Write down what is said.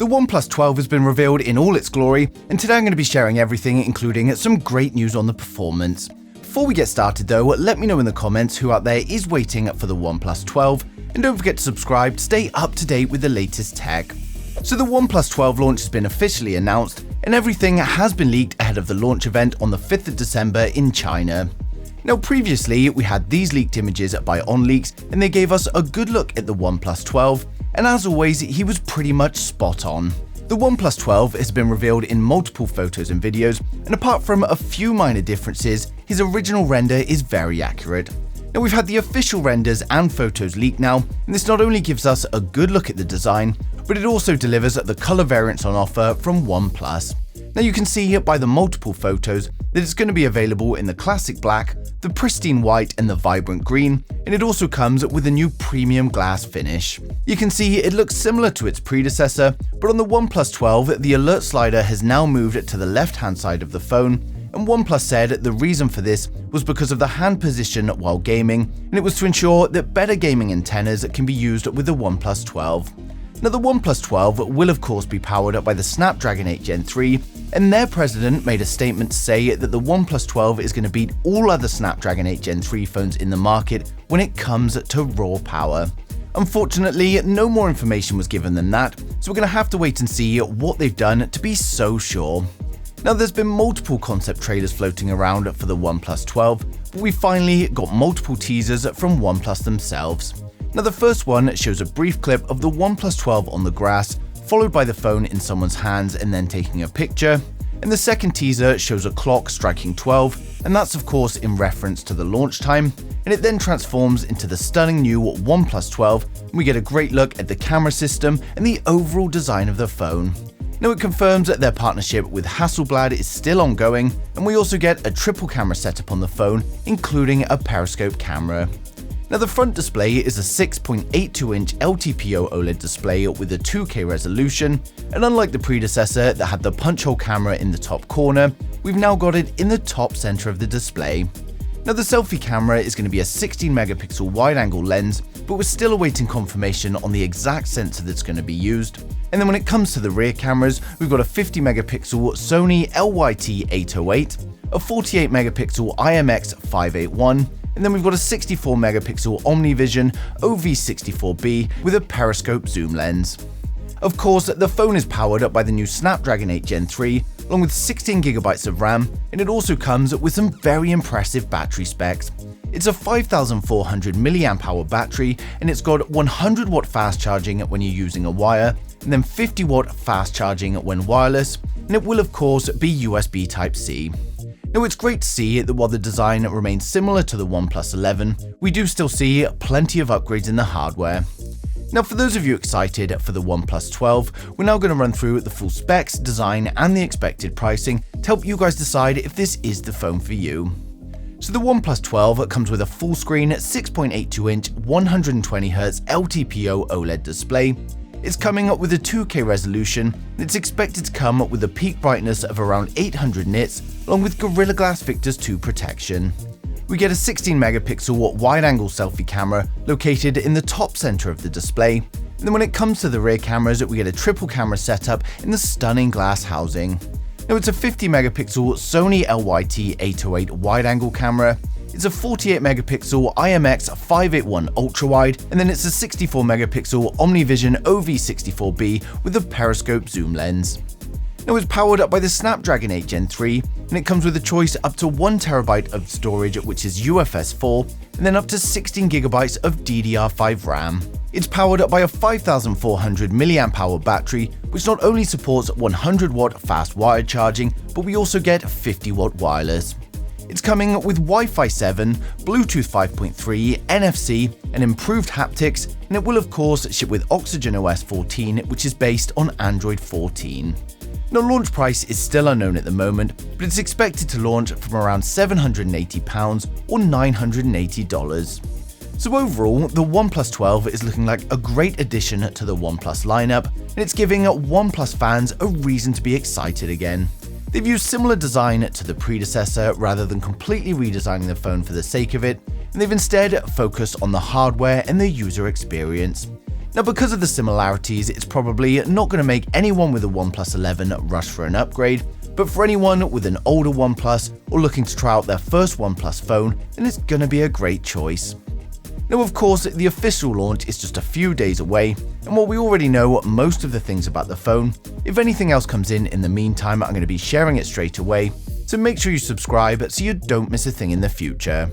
The OnePlus 12 has been revealed in all its glory, and today I'm going to be sharing everything, including some great news on the performance. Before we get started though, let me know in the comments who out there is waiting for the OnePlus 12, and don't forget to subscribe to stay up to date with the latest tech. So the OnePlus 12 launch has been officially announced, and everything has been leaked ahead of the launch event on the 5th of December in China. Now previously, we had these leaked images by OnLeaks, and they gave us a good look at the OnePlus 12, and as always, he was pretty much spot on. The OnePlus 12 has been revealed in multiple photos and videos, and apart from a few minor differences, his original render is very accurate. Now we've had the official renders and photos leaked now, and this not only gives us a good look at the design, but it also delivers the color variants on offer from OnePlus. Now you can see by the multiple photos that it's going to be available in the classic black, the pristine white and the vibrant green, and it also comes with a new premium glass finish. You can see it looks similar to its predecessor, but on the OnePlus 12 the alert slider has now moved to the left hand side of the phone, and OnePlus said the reason for this was because of the hand position while gaming, and it was to ensure that better gaming antennas can be used with the OnePlus 12. Now the OnePlus 12 will of course be powered by the Snapdragon 8 Gen 3, and their president made a statement to say that the OnePlus 12 is going to beat all other Snapdragon 8 Gen 3 phones in the market when it comes to raw power. Unfortunately, no more information was given than that, so we're going to have to wait and see what they've done to be so sure. Now there's been multiple concept trailers floating around for the OnePlus 12, but we finally got multiple teasers from OnePlus themselves. Now the first one shows a brief clip of the OnePlus 12 on the grass, followed by the phone in someone's hands and then taking a picture, and the second teaser shows a clock striking 12, and that's of course in reference to the launch time, and it then transforms into the stunning new OnePlus 12, and we get a great look at the camera system and the overall design of the phone. Now it confirms that their partnership with Hasselblad is still ongoing, and we also get a triple camera setup on the phone, including a periscope camera. Now the front display is a 6.82-inch LTPO OLED display with a 2K resolution, and unlike the predecessor that had the punch hole camera in the top corner, we've now got it in the top center of the display. Now the selfie camera is going to be a 16-megapixel wide-angle lens, but we're still awaiting confirmation on the exact sensor that's going to be used. And then when it comes to the rear cameras, we've got a 50-megapixel Sony LYT808, a 48-megapixel IMX581, and then we've got a 64-megapixel OmniVision OV64B with a periscope zoom lens. Of course, the phone is powered by the new Snapdragon 8 Gen 3, along with 16GB of RAM, and it also comes with some very impressive battery specs. It's a 5400 mAh battery, and it's got 100-watt fast charging when you're using a wire, and then 50-watt fast charging when wireless, and it will of course be USB Type-C. Now it's great to see that while the design remains similar to the OnePlus 11, we do still see plenty of upgrades in the hardware. Now for those of you excited for the OnePlus 12, we're now going to run through the full specs, design and the expected pricing to help you guys decide if this is the phone for you. So the OnePlus 12 comes with a full screen 6.82-inch 120Hz LTPO OLED display. It's coming up with a 2K resolution, and it's expected to come with a peak brightness of around 800 nits, along with Gorilla Glass Victus 2 protection. We get a 16-megapixel wide-angle selfie camera located in the top center of the display, and then when it comes to the rear cameras, we get a triple camera setup in the stunning glass housing. Now it's a 50-megapixel Sony LYT808 wide-angle camera, it's a 48-megapixel IMX581 ultra-wide, and then it's a 64-megapixel OmniVision OV64B with a periscope zoom lens. Now it's powered up by the Snapdragon 8 Gen 3, and it comes with a choice up to 1TB of storage, which is UFS 4, and then up to 16GB of DDR5 RAM. It's powered up by a 5400 mAh battery, which not only supports 100-watt fast wired charging, but we also get 50-watt wireless. It's coming with Wi-Fi 7, Bluetooth 5.3, NFC, and improved haptics, and it will of course ship with Oxygen OS 14, which is based on Android 14. Now launch price is still unknown at the moment, but it's expected to launch from around £780 or $980. So overall, the OnePlus 12 is looking like a great addition to the OnePlus lineup, and it's giving OnePlus fans a reason to be excited again. They've used similar design to the predecessor rather than completely redesigning the phone for the sake of it, and they've instead focused on the hardware and the user experience. Now, because of the similarities, it's probably not going to make anyone with a OnePlus 11 rush for an upgrade, but for anyone with an older OnePlus or looking to try out their first OnePlus phone, then it's going to be a great choice. Now, of course, the official launch is just a few days away, and while we already know most of the things about the phone, if anything else comes in the meantime, I'm going to be sharing it straight away, so make sure you subscribe so you don't miss a thing in the future.